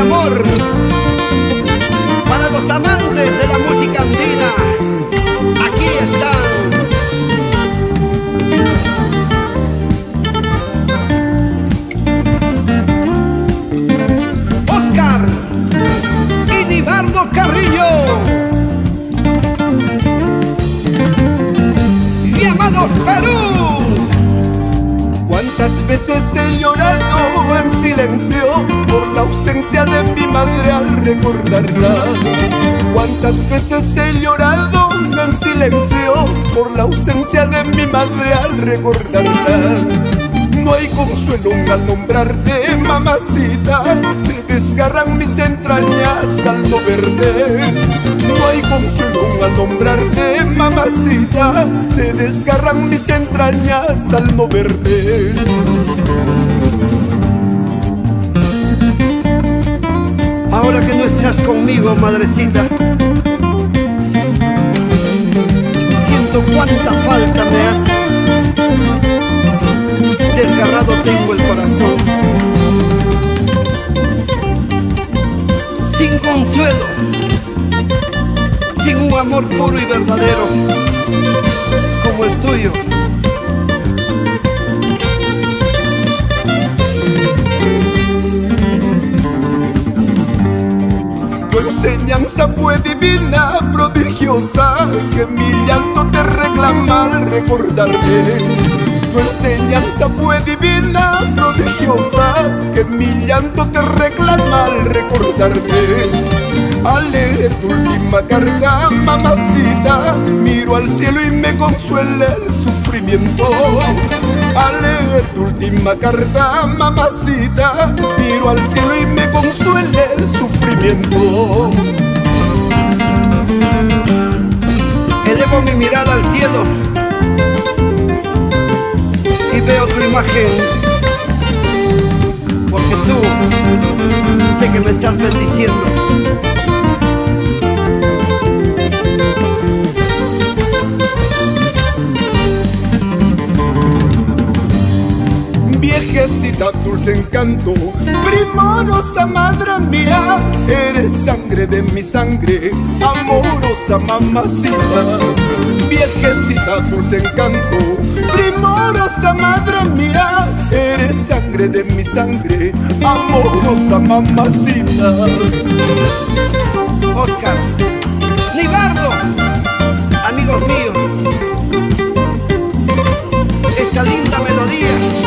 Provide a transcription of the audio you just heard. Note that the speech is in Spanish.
amor para los amantes de la música andina. Aquí están Oscar y Nibardo Carrillo. Mi amados Perú. ¿Cuántas veces he llorado en silencio por la ausencia de mi madre al recordarla? ¿Cuántas veces he llorado en silencio por la ausencia de mi madre al recordarla? No hay consuelo al nombrarte, mamacita, se desgarran mis entrañas al no verte. No hay consuelo al nombrarte, mamacita, se desgarran mis entrañas al no verte. Ahora que no estás conmigo, madrecita, siento cuánta falta me haces. Desgarrado tengo el corazón, sin consuelo, sin un amor puro y verdadero como el tuyo. Tu enseñanza fue divina, prodigiosa, que mi llanto te reclama al recordarte. Tu enseñanza fue divina, prodigiosa, que mi llanto te reclama al recordarte. Al leer tu última carta, mamacita, miro al cielo y me consuela el sufrimiento. Al leer tu última carta, mamacita, miro al cielo y me consuela el sufrimiento. Elevo mi mirada al cielo y veo tu imagen, porque tú sé que me estás bendiciendo. Viejecita, dulce encanto, primorosa madre mía, eres sangre de mi sangre, amorosa mamacita. Viejecita, dulce encanto, primorosa madre mía, eres sangre de mi sangre, amorosa mamacita. Oscar, Nibardo, amigos míos, esta linda melodía